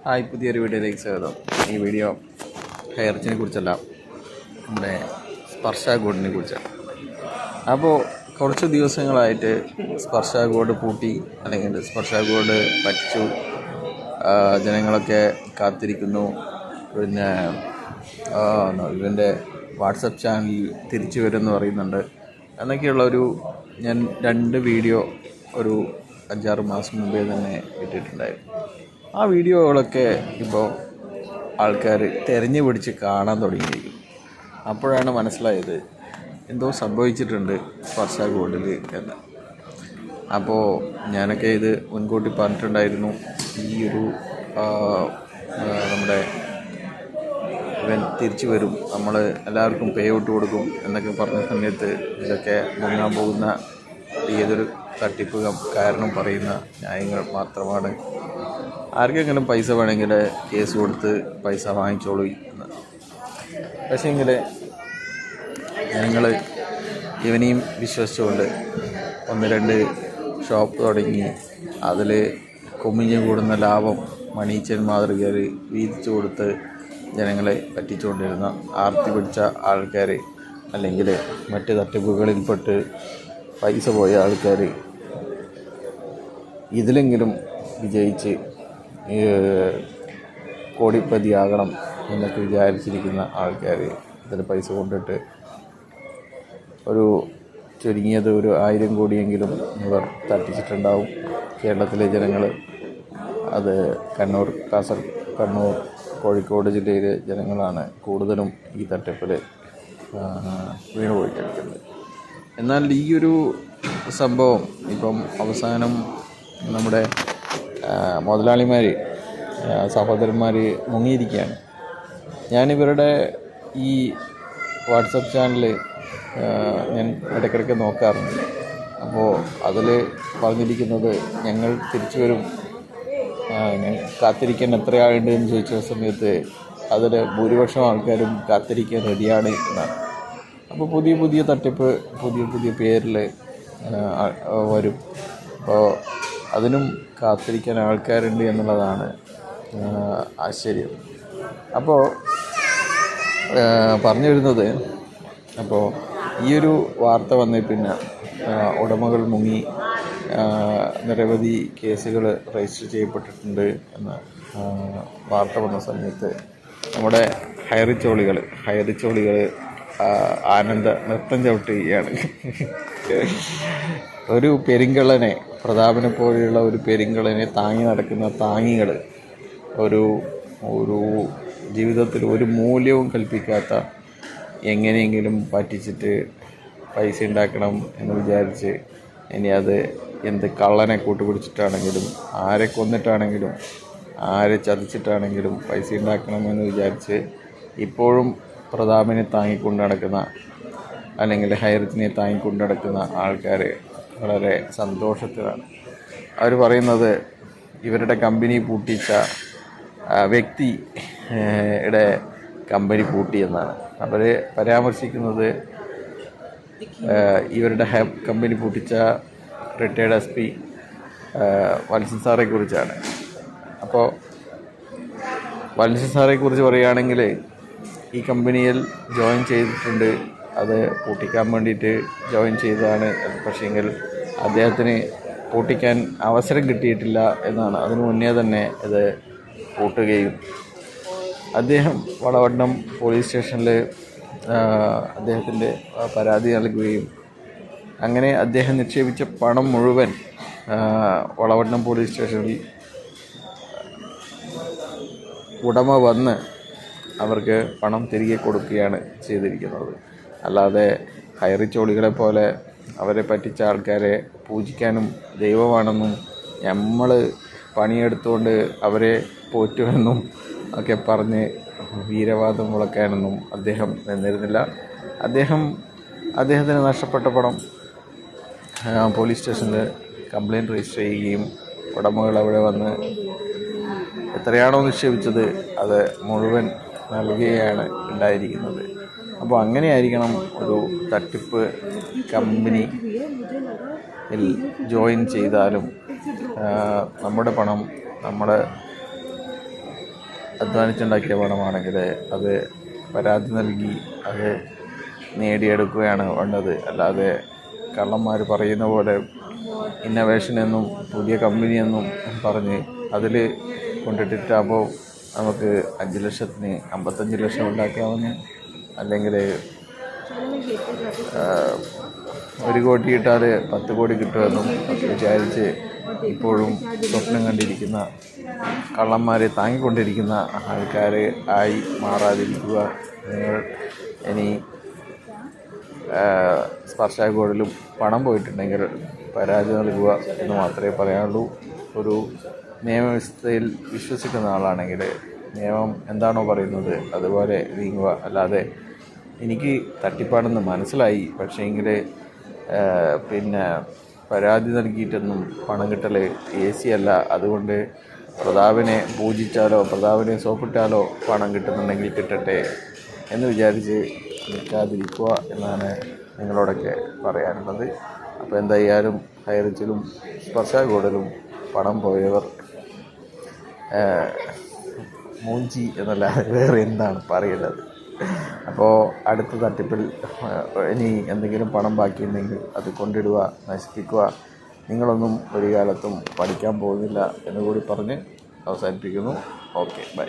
Hi, പുതിയൊരു വീഡിയോയിലേക്ക് സ്വാഗതം. ഈ വീഡിയോ ഹെയർച്ചിനെ കുറിച്ചല്ല, നമ്മുടെ സ്പർശ ഗോൾഡിനെ കുറിച്ചാണ്. അപ്പോൾ കുറച്ച് ദിവസങ്ങളായിട്ട് സ്പർശ ഗോൾഡ് പൂട്ടി, അല്ലെങ്കിൽ സ്പർശ ഗോൾഡ് പറ്റിച്ചു, ജനങ്ങളൊക്കെ കാത്തിരിക്കുന്നു. പിന്നെ ഇവൻ്റെ വാട്സപ്പ് ചാനലിൽ തിരിച്ചു വരുമെന്ന് പറയുന്നുണ്ട് എന്നൊക്കെയുള്ളൊരു ഞാൻ 2 വീഡിയോ ഒരു 5-6 മാസം മുമ്പേ തന്നെ ഇട്ടിട്ടുണ്ടായിരുന്നു. ആ വീഡിയോകളൊക്കെ ഇപ്പോൾ ആൾക്കാർ തിരഞ്ഞു പിടിച്ച് കാണാൻ തുടങ്ങിയിരിക്കും. അപ്പോഴാണ് മനസ്സിലായത് എന്തോ സംഭവിച്ചിട്ടുണ്ട് സ്പർശ ഗോൾഡിൽ എന്ന്. അപ്പോൾ ഞാനൊക്കെ ഇത് മുൻകൂട്ടി പറഞ്ഞിട്ടുണ്ടായിരുന്നു. ഈ ഒരു നമ്മുടെ ഇവൻ തിരിച്ചു വരും, നമ്മൾ എല്ലാവർക്കും പേ ഔട്ട് കൊടുക്കും എന്നൊക്കെ പറഞ്ഞ സമയത്ത് ഇതൊക്കെ മുങ്ങാൻ പോകുന്ന ഏതൊരു തട്ടിപ്പ് കാരണം പറയുന്ന ന്യായങ്ങൾ മാത്രമാണ്. ആർക്കെങ്കിലും പൈസ വേണമെങ്കിൽ കേസ് കൊടുത്ത് പൈസ വാങ്ങിച്ചോളൂ എന്ന്. പക്ഷേങ്കിൽ ഞങ്ങൾ ഇവനെയും വിശ്വസിച്ചുകൊണ്ട് 1-2 ഷോപ്പ് തുടങ്ങി അതിൽ കുമിഞ്ഞു കൂടുന്ന ലാഭം മണീച്ചൻ മാതൃകയിൽ വീതിച്ചു കൊടുത്ത് ജനങ്ങളെ പറ്റിച്ചുകൊണ്ടിരുന്ന ആർത്തി പിടിച്ച ആൾക്കാർ, അല്ലെങ്കിൽ മറ്റ് തട്ടിപ്പുകളിൽപ്പെട്ട് പൈസ പോയ ആൾക്കാർ ഇതിലെങ്കിലും വിജയിച്ച് കോടിപ്പതിയാകണം എന്നൊക്കെ വിചാരിച്ചിരിക്കുന്ന ആൾക്കാർ ഇതിൽ പൈസ കൊണ്ടിട്ട് ചുരുങ്ങിയത് 1000 കോടിയെങ്കിലും ഇവർ തട്ടിച്ചിട്ടുണ്ടാവും. കേരളത്തിലെ ജനങ്ങൾ, അത് കണ്ണൂർ, കോഴിക്കോട് ജില്ലയിലെ ജനങ്ങളാണ് കൂടുതലും ഈ തട്ടിപ്പിൽ വീണുപോയിട്ടിരിക്കുന്നത്. എന്നാൽ ഈ ഒരു സംഭവം ഇപ്പം അവസാനം നമ്മുടെ മുതലാളിമാർ, സഹോദരന്മാർ മുങ്ങിയിരിക്കുകയാണ്. ഞാനിവരുടെ ഈ വാട്സപ്പ് ചാനൽ ഞാൻ ഇടയ്ക്കിടയ്ക്ക് നോക്കാറുണ്ട്. അപ്പോൾ അതിൽ പറഞ്ഞിരിക്കുന്നത് ഞങ്ങൾ തിരിച്ചു വരും, കാത്തിരിക്കാൻ എത്ര ആളുണ്ട് എന്ന് ചോദിച്ച സമയത്ത് അതിൽ ഭൂരിപക്ഷം ആൾക്കാരും കാത്തിരിക്കാൻ റെഡിയാണ് എന്നാണ്. അപ്പോൾ പുതിയ തട്ടിപ്പ് പുതിയ പേരിൽ വരും. അപ്പോൾ അതിനും കാത്തിരിക്കാൻ ആൾക്കാരുണ്ട് എന്നുള്ളതാണ് ആശ്ചര്യം. അപ്പോൾ പറഞ്ഞു വരുന്നത്, അപ്പോൾ ഈ ഒരു വാർത്ത വന്നേ പിന്നെ ഉടമകൾ മുങ്ങി, നിരവധി കേസുകൾ രജിസ്റ്റർ ചെയ്യപ്പെട്ടിട്ടുണ്ട് എന്ന വാർത്ത വന്ന സമയത്ത് നമ്മുടെ ഹൈറിച്ചോളികൾ ആനന്ദ നൃത്തം ചവിട്ടുകയാണ്. ഒരു പെരിങ്കളനെ, പ്രതാപനെ പോലെയുള്ള ഒരു പെരിങ്കളനെ താങ്ങി നടക്കുന്ന താങ്ങികൾ, ഒരു ജീവിതത്തിൽ ഒരു മൂല്യവും കൽപ്പിക്കാത്ത, എങ്ങനെയെങ്കിലും പറ്റിച്ചിട്ട് പൈസ ഉണ്ടാക്കണം എന്ന് വിചാരിച്ച് ഇനി അത് എന്ത് കള്ളനെ കൂട്ടുപിടിച്ചിട്ടാണെങ്കിലും, ആരെ കൊന്നിട്ടാണെങ്കിലും, ആരെ ചതിച്ചിട്ടാണെങ്കിലും പൈസ ഉണ്ടാക്കണമെന്ന് വിചാരിച്ച് ഇപ്പോഴും പ്രതാപനെ താങ്ങിക്കൊണ്ട് നടക്കുന്ന, അല്ലെങ്കിൽ ഹൈറിച്ചിനെ താങ്ങിക്കൊണ്ട് നടക്കുന്ന ആൾക്കാർ വളരെ സന്തോഷത്തിലാണ്. അവർ പറയുന്നത് ഇവരുടെ കമ്പനി പൂട്ടിച്ച വ്യക്തിയുടെ കമ്പനി പൂട്ടിയെന്നാണ്. അവർ പരാമർശിക്കുന്നത് ഇവരുടെ കമ്പനി പൂട്ടിച്ച റിട്ടയർഡ് SP വത്സൻ സാറെ കുറിച്ചാണ്. അപ്പോൾ വത്സൻ സാറെ കുറിച്ച് പറയുകയാണെങ്കിൽ ഈ കമ്പനിയിൽ ജോയിൻ ചെയ്തിട്ടുണ്ട്, അത് പൂട്ടിക്കാൻ വേണ്ടിയിട്ട് ജോയിൻ ചെയ്തതാണ്. പക്ഷേങ്കിൽ അദ്ദേഹത്തിന് പൂട്ടിക്കാൻ അവസരം കിട്ടിയിട്ടില്ല എന്നാണ്. അതിനു മുന്നേ തന്നെ ഇത് പൂട്ടുകയും അദ്ദേഹം വളവട്ടം പോലീസ് സ്റ്റേഷനിൽ അദ്ദേഹത്തിൻ്റെ പരാതി നൽകുകയും അങ്ങനെ അദ്ദേഹം നിക്ഷേപിച്ച പണം മുഴുവൻ വളവട്ടം പോലീസ് സ്റ്റേഷനിൽ ഉടമ വന്ന് അവർക്ക് പണം തിരികെ കൊടുക്കുകയാണ് ചെയ്തിരിക്കുന്നത്. അല്ലാതെ ഹൈറിച്ചോളികളെ പോലെ അവരെ പറ്റിച്ച ആൾക്കാരെ പൂജിക്കാനും ദൈവമാണെന്നും നമ്മൾ പണിയെടുത്തുകൊണ്ട് അവരെ പോറ്റുമെന്നും ഒക്കെ പറഞ്ഞ് വീരവാദം മുളക്കാനൊന്നും അദ്ദേഹം നിന്നിരുന്നില്ല. അദ്ദേഹത്തിന് നഷ്ടപ്പെട്ട പണം പോലീസ് സ്റ്റേഷനിൽ കംപ്ലയിൻറ്റ് രജിസ്റ്റർ ചെയ്യുകയും ഉടമകൾ അവിടെ വന്ന് എത്രയാണോ നിക്ഷേപിച്ചത് അത് മുഴുവൻ നൽകുകയാണ് ഉണ്ടായിരിക്കുന്നത്. അപ്പോൾ അങ്ങനെയായിരിക്കണം ഒരു തട്ടിപ്പ് കമ്പനിയിൽ ജോയിൻ ചെയ്താലും നമ്മുടെ പണം നമ്മുടെ അധ്വാനിച്ചുണ്ടാക്കിയ പണമാണെങ്കിൽ അത് പരാതി നൽകി അത് നേടിയെടുക്കുകയാണ് വേണ്ടത്. അല്ലാതെ കള്ളന്മാർ പറയുന്ന പോലെ ഇന്നവേഷൻ എന്നും പുതിയ കമ്പനി എന്നും പറഞ്ഞ് അതിൽ കൊണ്ടിട്ടിട്ടാകുമ്പോൾ നമുക്ക് 5 ലക്ഷത്തിന് 55 ലക്ഷം ഉണ്ടാക്കാവുന്ന, അല്ലെങ്കിൽ 1 കോടി ഇട്ടാൽ 10 കോടി കിട്ടുമെന്നും ഒക്കെ വിചാരിച്ച് ഇപ്പോഴും സ്വപ്നം കണ്ടിരിക്കുന്ന കള്ളന്മാരെ താങ്ങിക്കൊണ്ടിരിക്കുന്ന ആൾക്കാർ ആയി മാറാതിരിക്കുക. നിങ്ങൾ ഇനി സ്പർശ ഗോൾഡിലും പണം പോയിട്ടുണ്ടെങ്കിൽ പരാതി നൽകുക എന്ന് മാത്രമേ പറയാനുള്ളൂ. ഒരു നിയമവ്യവസ്ഥയിൽ വിശ്വസിക്കുന്ന ആളാണെങ്കിൽ നിയമം എന്താണോ പറയുന്നത് അതുപോലെ നീങ്ങുക. അല്ലാതെ എനിക്ക് തട്ടിപ്പാടെന്ന് മനസ്സിലായി, പക്ഷേ എങ്കിൽ പിന്നെ പരാതി നൽകിയിട്ടൊന്നും പണം കിട്ടൽ ഈസി അല്ല. അതുകൊണ്ട് പ്രതാപനെ പൂജിച്ചാലോ പ്രതാപനെ സോപ്പിട്ടാലോ പണം കിട്ടുന്നുണ്ടെങ്കിൽ കിട്ടട്ടെ എന്ന് വിചാരിച്ച് നിൽക്കാതിരിക്കുക എന്നാണ് നിങ്ങളോടൊക്കെ പറയാനുള്ളത്. അപ്പോൾ എന്തായാലും ഹൈറിച്ചിലും സ്പർശ ഗോൾഡിലും പണം പോയവർ മൂഞ്ചി എന്നല്ല വേറെ എന്താണ് പറയുന്നത്. അപ്പോൾ അടുത്ത തട്ടിപ്പിൽ ഇനി എന്തെങ്കിലും പണം ബാക്കിയുണ്ടെങ്കിൽ അത് കൊണ്ടിടുക, നശിപ്പിക്കുക. നിങ്ങളൊന്നും ഒരു കാലത്തും പഠിക്കാൻ പോകുന്നില്ല എന്നുകൂടി പറഞ്ഞ് അവസാനിപ്പിക്കുന്നു. Okay, by.